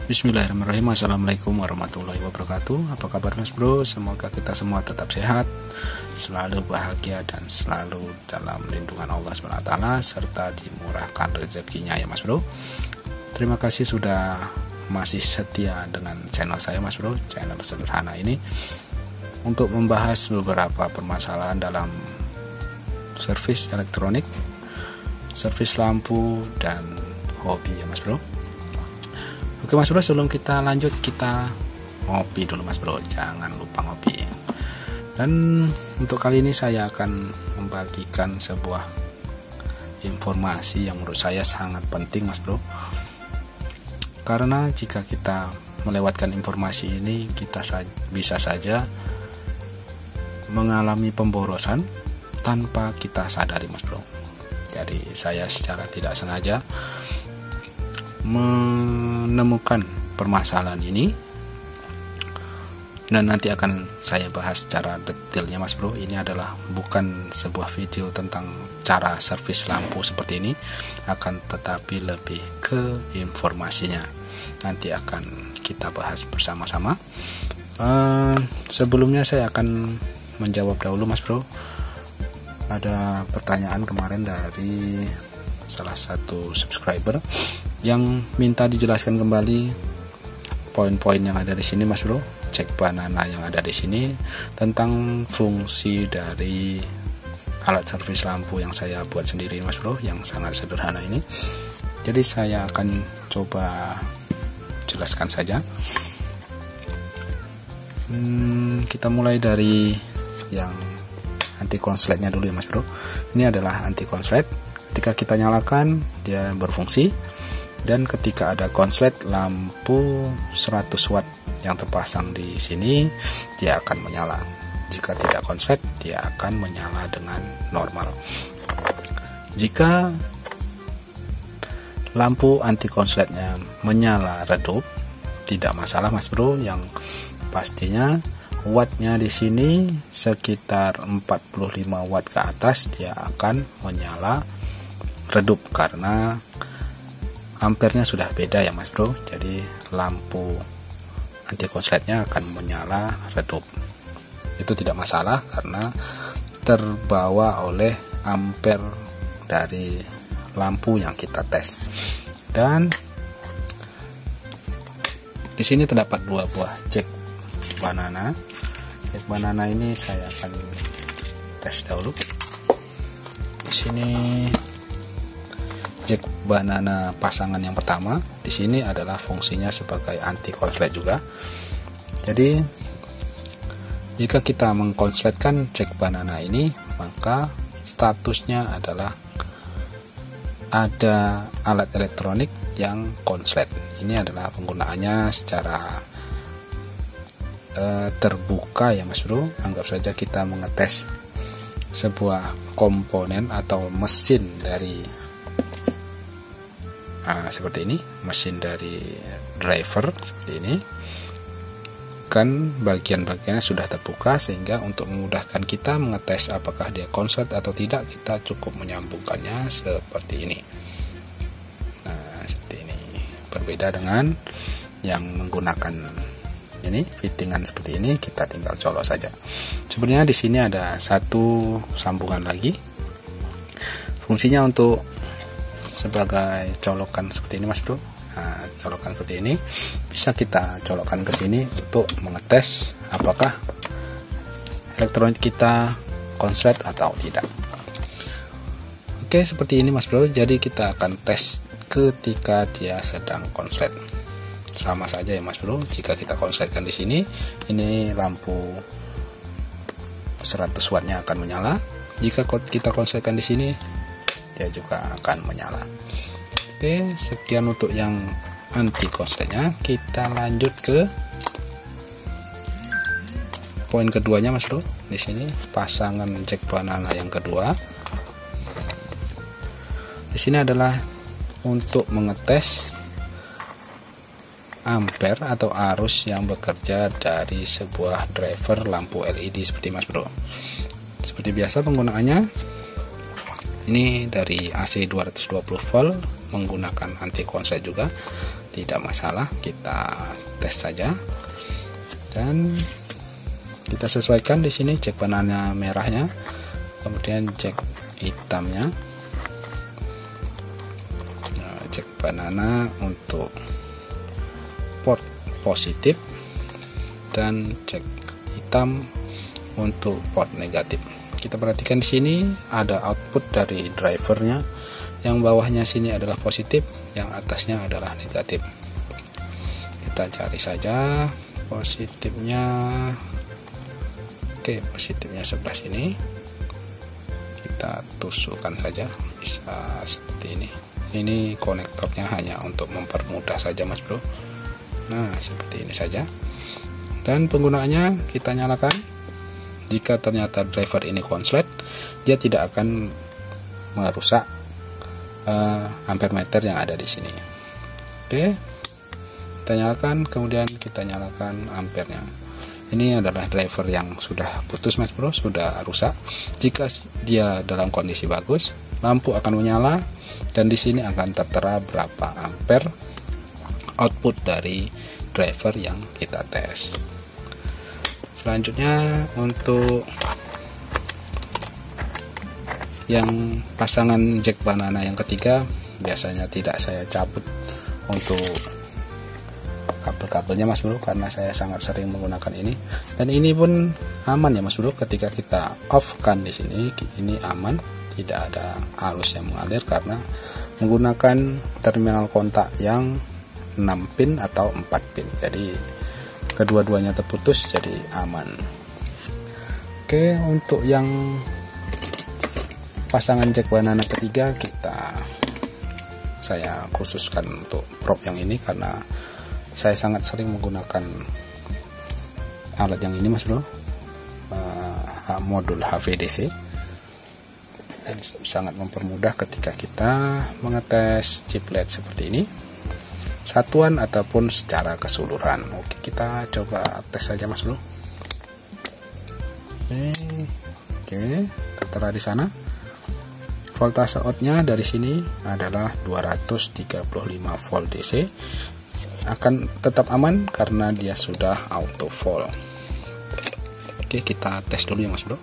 Bismillahirrahmanirrahim. Assalamualaikum warahmatullahi wabarakatuh. Apa kabar mas bro? Semoga kita semua tetap sehat, selalu bahagia dan selalu dalam lindungan Allah SWT, serta dimurahkan rezekinya ya mas bro. Terima kasih sudah masih setia dengan channel saya mas bro, channel sederhana ini, untuk membahas beberapa permasalahan dalam servis elektronik, servis lampu, dan hobi ya mas bro. Oke mas bro, sebelum kita lanjut, kita ngopi dulu mas bro, jangan lupa ngopi. Dan untuk kali ini saya akan membagikan sebuah informasi yang menurut saya sangat penting mas bro, karena jika kita melewatkan informasi ini, kita bisa saja mengalami pemborosan tanpa kita sadari mas bro. Jadi saya secara tidak sengaja menemukan permasalahan ini, dan nanti akan saya bahas secara detailnya mas bro. Ini adalah bukan sebuah video tentang cara servis lampu seperti ini, akan tetapi lebih ke informasinya. Nanti akan kita bahas bersama-sama. Sebelumnya saya akan menjawab dahulu mas bro. Ada pertanyaan kemarin dari salah satu subscriber yang minta dijelaskan kembali poin-poin yang ada di sini mas bro, cek banana yang ada di sini tentang fungsi dari alat servis lampu yang saya buat sendiri mas bro, yang sangat sederhana ini. Jadi saya akan coba jelaskan saja. Kita mulai dari yang anti konsletnya dulu ya mas bro. Ini adalah anti konslet. Ketika kita nyalakan, dia berfungsi, dan ketika ada konslet lampu 100 watt yang terpasang di sini, dia akan menyala. Jika tidak konslet, dia akan menyala dengan normal. Jika lampu anti konsletnya menyala redup, tidak masalah mas bro. Yang pastinya wattnya di sini sekitar 45 watt ke atas, dia akan menyala redup karena ampernya sudah beda ya mas bro. Jadi lampu anti konsletnya akan menyala redup. Itu tidak masalah karena terbawa oleh amper dari lampu yang kita tes. Dan di sini terdapat dua buah jack banana. Jack banana ini saya akan tes dahulu. Di sini jack banana pasangan yang pertama, di sini adalah fungsinya sebagai anti konslet juga. Jadi jika kita mengkonsletkan jack banana ini, maka statusnya adalah ada alat elektronik yang konslet. Ini adalah penggunaannya secara terbuka ya mas bro. Anggap saja kita mengetes sebuah komponen atau mesin dari seperti ini, mesin dari driver seperti ini kan, bagian-bagiannya sudah terbuka, sehingga untuk memudahkan kita mengetes apakah dia konslet atau tidak, kita cukup menyambungkannya seperti ini. Nah seperti ini, berbeda dengan yang menggunakan ini fittingan seperti ini, kita tinggal colok saja. Sebenarnya di sini ada satu sambungan lagi, fungsinya untuk sebagai colokan seperti ini mas bro. Nah, colokan seperti ini bisa kita colokkan ke sini untuk mengetes apakah elektronik kita konslet atau tidak. Oke, seperti ini mas bro. Jadi kita akan tes ketika dia sedang konslet. Sama saja ya mas bro. Jika kita konsletkan di sini, ini lampu 100 wattnya akan menyala. Jika kita konsletkan di sini, dia juga akan menyala. Oke, sekian untuk yang anti konsletnya. Kita lanjut ke poin keduanya mas bro. Di sini pasangan jack banana yang kedua. Di sini adalah untuk mengetes ampere atau arus yang bekerja dari sebuah driver lampu LED seperti mas bro. Seperti biasa penggunaannya, ini dari AC 220 volt menggunakan anti konslet juga. tidak masalah, kita tes saja dan kita sesuaikan di sini. Cek banana merahnya, kemudian cek hitamnya. Nah, cek banana untuk port positif dan cek hitam untuk port negatif. Kita perhatikan di sini ada output dari drivernya, yang bawahnya sini adalah positif, yang atasnya adalah negatif. Kita cari saja positifnya. Oke, positifnya sebelah sini. Kita tusukkan saja, bisa seperti ini. Ini konektornya hanya untuk mempermudah saja Mas Bro. Nah, seperti ini saja. Dan penggunaannya kita nyalakan. Jika ternyata driver ini konslet, dia tidak akan merusak ampere meter yang ada di sini. Oke, kita nyalakan, kemudian kita nyalakan ampernya. Ini adalah driver yang sudah putus Mas Bro, sudah rusak. Jika dia dalam kondisi bagus, lampu akan menyala dan di sini akan tertera berapa ampere output dari driver yang kita tes. Selanjutnya untuk yang pasangan jack banana yang ketiga, biasanya tidak saya cabut untuk kabel-kabelnya Mas Bro, karena saya sangat sering menggunakan ini. Dan ini pun aman ya Mas Bro, ketika kita off kan di sini, ini aman, tidak ada arus yang mengalir karena menggunakan terminal kontak yang 6 pin atau 4 pin. Jadi kedua-duanya terputus, jadi aman. Oke, untuk yang pasangan jack banana ketiga, saya khususkan untuk prop yang ini karena saya sangat sering menggunakan alat yang ini Mas Bro, modul HVDC. Dan sangat mempermudah ketika kita mengetes chiplet seperti ini, satuan ataupun secara keseluruhan. Oke, kita coba tes saja Mas Bro. Oke, tertera di sana. Voltase outnya dari sini adalah 235 volt DC. Akan tetap aman karena dia sudah auto volt. Oke, kita tes dulu ya Mas Bro.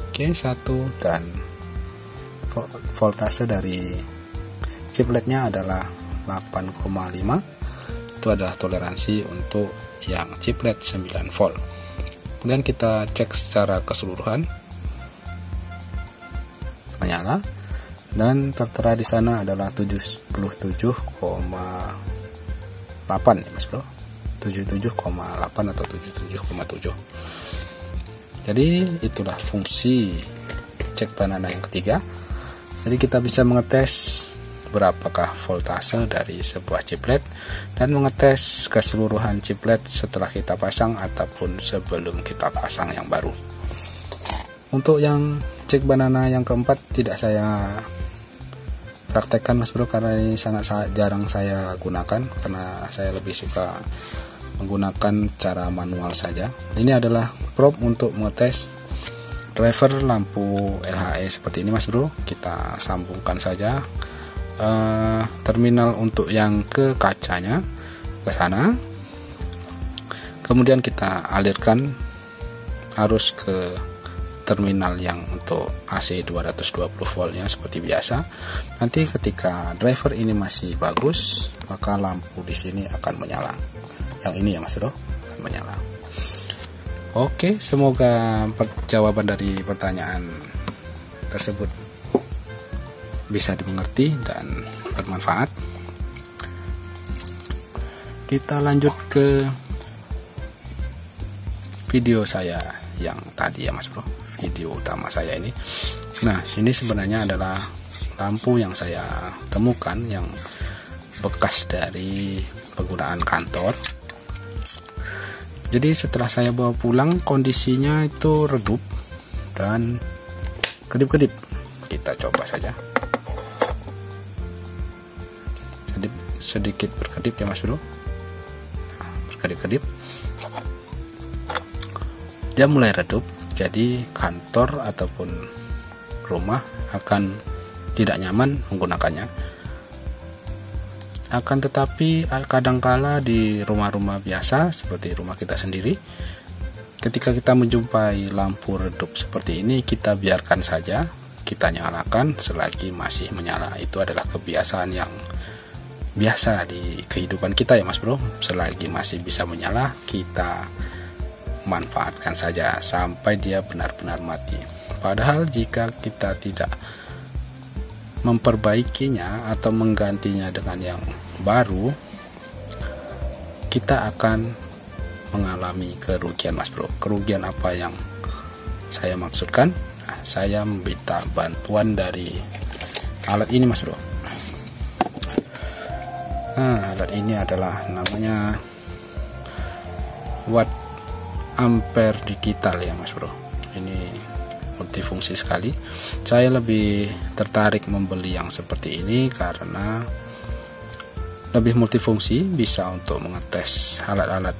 Oke, 1 dan voltase dari chipletnya adalah 8,5. Itu adalah toleransi untuk yang chiplet 9 volt. Kemudian kita cek secara keseluruhan, menyala, dan tertera di sana adalah 77,8 ya Mas Bro, 77,8 atau 77,7. Jadi itulah fungsi cek banana yang ketiga. Jadi kita bisa mengetes berapakah voltase dari sebuah chiplet dan mengetes keseluruhan chiplet setelah kita pasang ataupun sebelum kita pasang yang baru. Untuk yang cek banana yang keempat tidak saya praktekkan Mas Bro, karena ini sangat jarang saya gunakan, karena saya lebih suka menggunakan cara manual saja. Ini adalah prop untuk mengetes driver lampu LHE seperti ini Mas Bro. Kita sambungkan saja terminal untuk yang ke kacanya ke sana, kemudian kita alirkan arus ke terminal yang untuk AC 220 voltnya seperti biasa. Nanti ketika driver ini masih bagus, maka lampu di sini akan menyala. Yang ini ya Mas Bro, akan menyala. Oke, semoga jawaban dari pertanyaan tersebut bisa dimengerti dan bermanfaat. Kita lanjut ke video saya yang tadi ya Mas Bro, video utama saya ini. Nah, ini sebenarnya adalah lampu yang saya temukan yang bekas dari penggunaan kantor. Jadi setelah saya bawa pulang, kondisinya itu redup dan kedip-kedip. Kita coba saja. Sedikit berkedip ya Mas Bro. Nah, berkedip-kedip. Dia mulai redup, jadi kantor ataupun rumah akan tidak nyaman menggunakannya. Akan tetapi kadangkala di rumah-rumah biasa seperti rumah kita sendiri, ketika kita menjumpai lampu redup seperti ini, kita biarkan saja, kita nyalakan selagi masih menyala. Itu adalah kebiasaan yang biasa di kehidupan kita ya Mas Bro. Selagi masih bisa menyala, kita manfaatkan saja sampai dia benar-benar mati. Padahal jika kita tidak memperbaikinya atau menggantinya dengan yang baru, kita akan mengalami kerugian Mas Bro. Kerugian apa yang saya maksudkan? Nah, saya meminta bantuan dari alat ini Mas Bro. Nah, alat ini adalah namanya watt ampere digital ya Mas Bro. Ini multifungsi sekali. Saya lebih tertarik membeli yang seperti ini karena lebih multifungsi, bisa untuk mengetes alat-alat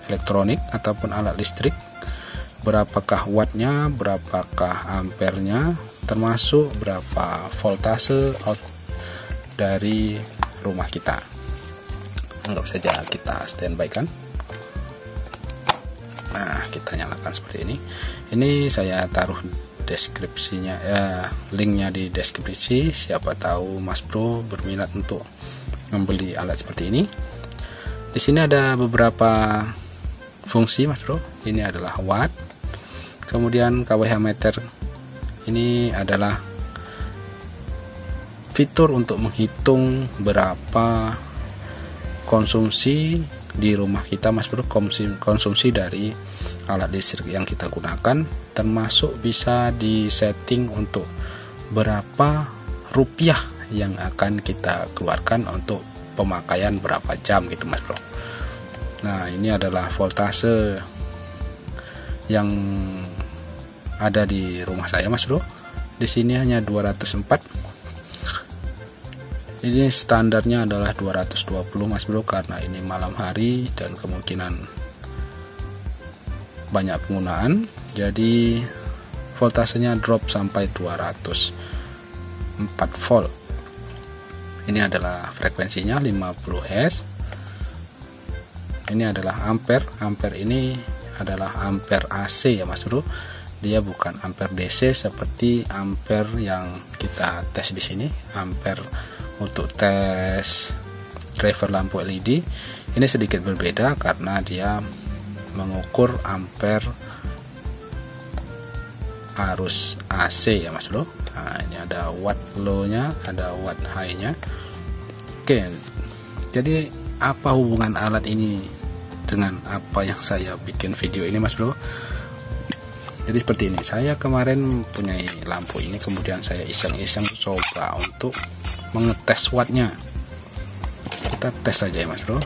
elektronik ataupun alat listrik, berapakah wattnya, berapakah ampernya, termasuk berapa voltase out dari rumah kita. Anggap saja kita standby kan. Nah, kita nyalakan seperti ini. Ini saya taruh deskripsinya ya, linknya di deskripsi. Siapa tahu Mas Bro berminat untuk membeli alat seperti ini. Di sini ada beberapa fungsi Mas Bro. Ini adalah watt, kemudian kWh meter. Ini adalah fitur untuk menghitung berapa konsumsi di rumah kita Mas Bro, konsumsi dari alat listrik yang kita gunakan, termasuk bisa disetting untuk berapa rupiah yang akan kita keluarkan untuk pemakaian berapa jam gitu Mas Bro. Nah, ini adalah voltase yang ada di rumah saya Mas Bro. Di sini hanya 204. Ini standarnya adalah 220 Mas Bro, karena ini malam hari dan kemungkinan banyak penggunaan, jadi voltasenya drop sampai 204 volt. Ini adalah frekuensinya 50 Hz. Ini adalah ampere. Ampere ini adalah ampere AC ya Mas Bro. Dia bukan ampere DC seperti ampere yang kita tes di sini. Ampere untuk tes driver lampu LED ini sedikit berbeda karena dia mengukur ampere arus AC ya Mas Bro. Nah, ini ada watt low nya, ada watt high nya. Oke, jadi apa hubungan alat ini dengan apa yang saya bikin video ini Mas Bro? Jadi seperti ini, saya kemarin punya lampu ini, kemudian saya iseng-iseng coba untuk mengetes wattnya. Kita tes saja ya Mas Bro.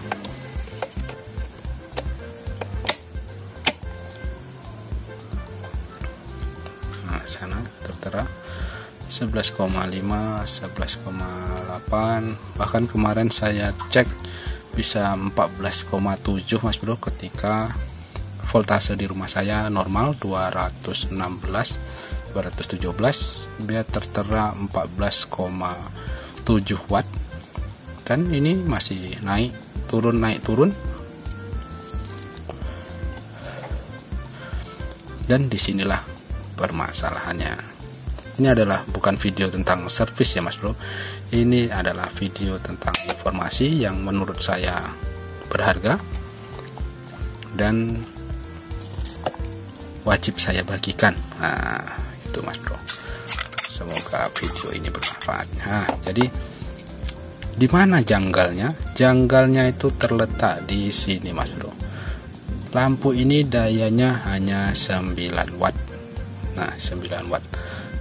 Nah, sana tertera 11,5, 11,8, bahkan kemarin saya cek bisa 14,7 Mas Bro, ketika voltase di rumah saya normal 216, 217, dia tertera 14,7 watt, dan ini masih naik turun dan disinilah permasalahannya. Ini adalah bukan video tentang servis ya Mas Bro, ini adalah video tentang informasi yang menurut saya berharga dan wajib saya bagikan. Nah, itu Mas Bro, semoga video ini bermanfaat. Nah, jadi di mana janggalnya? Janggalnya itu terletak di sini Mas Bro. Lampu ini dayanya hanya 9 watt. Nah, 9 watt.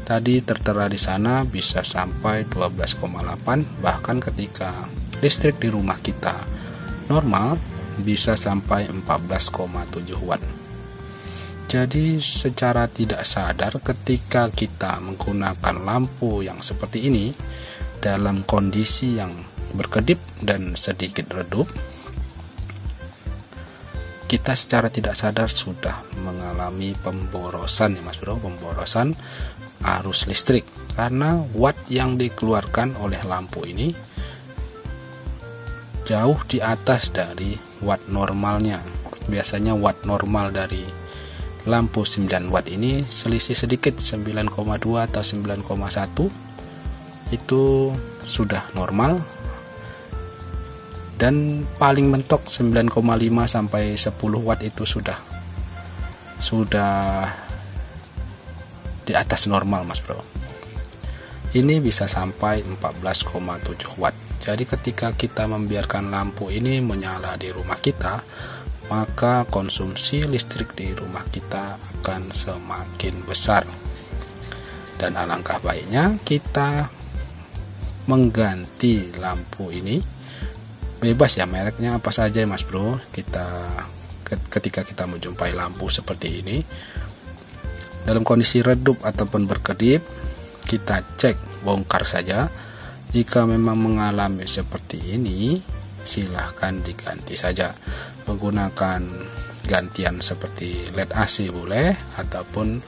Tadi tertera di sana bisa sampai 12,8, bahkan ketika listrik di rumah kita normal bisa sampai 14,7 watt. Jadi secara tidak sadar ketika kita menggunakan lampu yang seperti ini dalam kondisi yang berkedip dan sedikit redup, kita secara tidak sadar sudah mengalami pemborosan ya Mas Bro, pemborosan arus listrik, karena watt yang dikeluarkan oleh lampu ini jauh di atas dari watt normalnya. Biasanya watt normal dari lampu 9 watt ini selisih sedikit, 9,2 atau 9,1 itu sudah normal, dan paling mentok 9,5 sampai 10 watt itu sudah di atas normal, Mas Bro. Ini bisa sampai 14,7 watt. Jadi ketika kita membiarkan lampu ini menyala di rumah kita, maka konsumsi listrik di rumah kita akan semakin besar. Dan alangkah baiknya kita mengganti lampu ini, bebas ya mereknya apa saja, Mas Bro. Ketika kita menjumpai lampu seperti ini dalam kondisi redup ataupun berkedip, kita cek, bongkar saja. Jika memang mengalami seperti ini, silahkan diganti saja menggunakan gantian seperti LED AC boleh, ataupun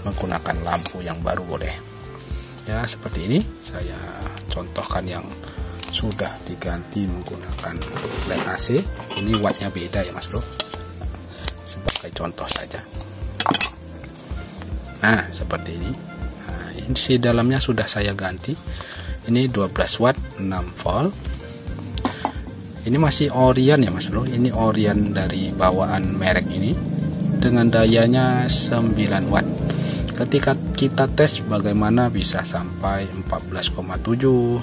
menggunakan lampu yang baru boleh ya. Seperti ini saya contohkan yang sudah diganti menggunakan LED AC. Ini wattnya beda ya, Mas Bro, sebagai contoh saja. Nah seperti ini. Nah, isi dalamnya sudah saya ganti. Ini 12 watt 6 volt. Ini masih Orion ya, Mas Bro. Ini Orion dari bawaan merek ini dengan dayanya 9 watt. Ketika kita tes bagaimana bisa sampai 14,7,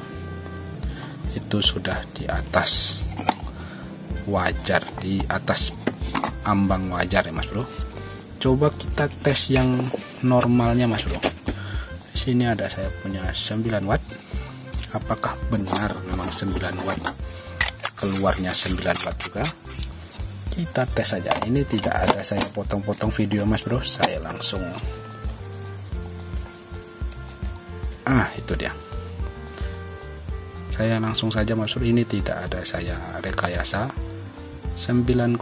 itu sudah di atas wajar, di atas ambang wajar ya, Mas Bro. Coba kita tes yang normalnya, Mas Bro. Di sini ada saya punya 9 watt. Apakah benar memang 9 watt? Keluarnya 9 watt juga. Kita tes saja. Ini tidak ada saya potong-potong video, Mas Bro. Saya langsung itu dia. Saya langsung saja, Mas Bro. Ini tidak ada saya rekayasa. 9,4,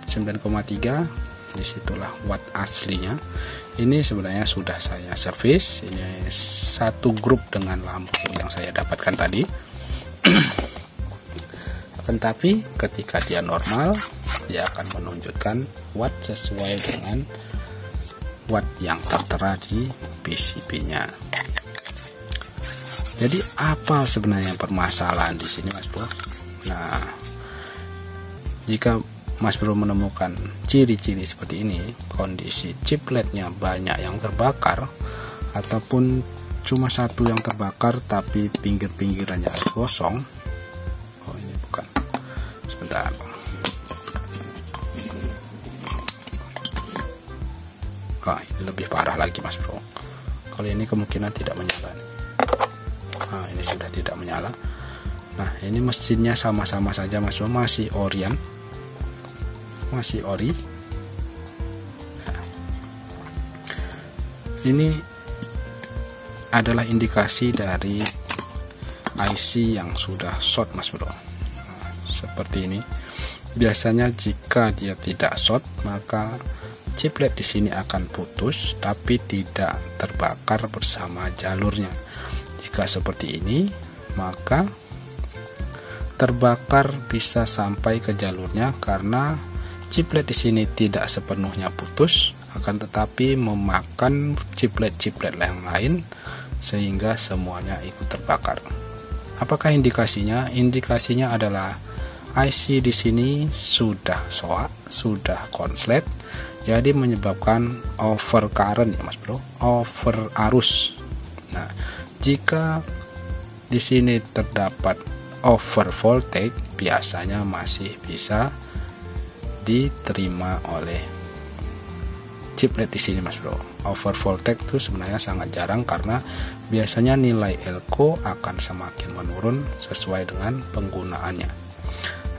9,3. Disitulah watt aslinya. Ini sebenarnya sudah saya servis. Ini satu grup dengan lampu yang saya dapatkan tadi. Tetapi ketika dia normal, dia akan menunjukkan watt sesuai dengan watt yang tertera di PCB-nya. Jadi apa sebenarnya permasalahan di sini, Mas Bro? Nah, jika Mas Bro menemukan ciri-ciri seperti ini, kondisi chipletnya banyak yang terbakar ataupun cuma satu yang terbakar tapi pinggir-pinggirannya kosong. Oh, ini bukan. Sebentar. Ini lebih parah lagi, Mas Bro. Kalau ini kemungkinan tidak menyala. Ini sudah tidak menyala. Nah, ini mesinnya sama-sama saja, Mas Bro, masih Orion. Masih ori. Nah, ini adalah indikasi dari IC yang sudah short, Mas Bro. Nah, seperti ini. Biasanya jika dia tidak short, maka chiplet di sini akan putus tapi tidak terbakar bersama jalurnya. Jika seperti ini, maka terbakar bisa sampai ke jalurnya karena chiplet di sini tidak sepenuhnya putus, akan tetapi memakan chiplet-chiplet yang lain sehingga semuanya ikut terbakar. Apakah indikasinya? Indikasinya adalah IC di sini sudah soak, sudah konslet, jadi menyebabkan over current ya, Mas Bro, over arus. Nah, jika di sini terdapat over voltage, biasanya masih bisa diterima oleh chiplet di sini, Mas Bro. Over voltage itu sebenarnya sangat jarang karena biasanya nilai elko akan semakin menurun sesuai dengan penggunaannya.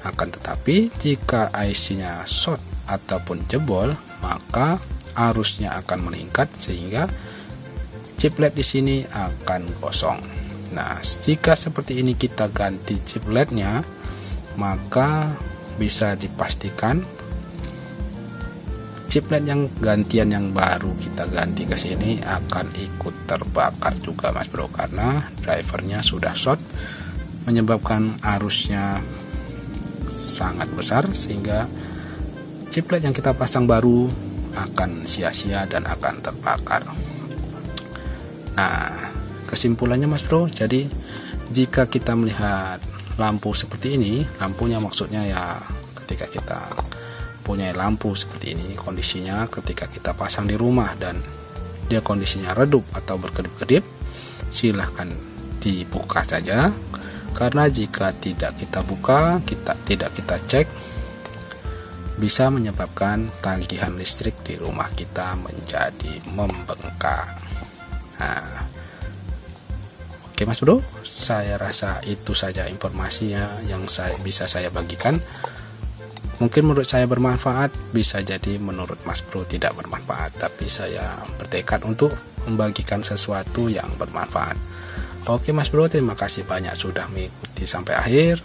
Akan tetapi jika IC-nya short ataupun jebol, maka arusnya akan meningkat sehingga chiplet di sini akan kosong. Nah, jika seperti ini kita ganti chipletnya, maka bisa dipastikan chiplet yang gantian yang baru kita ganti ke sini akan ikut terbakar juga, Mas Bro, karena drivernya sudah short menyebabkan arusnya sangat besar sehingga ciplet yang kita pasang baru akan sia-sia dan akan terbakar. Nah, kesimpulannya Mas Bro, jadi jika kita melihat lampu seperti ini, lampunya maksudnya ya ketika kita punya lampu seperti ini, kondisinya ketika kita pasang di rumah dan dia kondisinya redup atau berkedip-kedip, silahkan dibuka saja, karena jika tidak kita buka, tidak kita cek, bisa menyebabkan tagihan listrik di rumah kita menjadi membengkak. Nah, oke Mas Bro, saya rasa itu saja informasinya yang bisa saya bagikan. Mungkin menurut saya bermanfaat, bisa jadi menurut Mas Bro tidak bermanfaat, tapi saya bertekad untuk membagikan sesuatu yang bermanfaat. Oke Mas Bro, terima kasih banyak sudah mengikuti sampai akhir.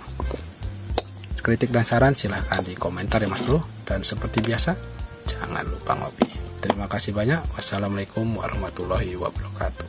Kritik dan saran silahkan di komentar ya Mas Bro. Dan seperti biasa, jangan lupa ngopi. Terima kasih banyak. Wassalamualaikum warahmatullahi wabarakatuh.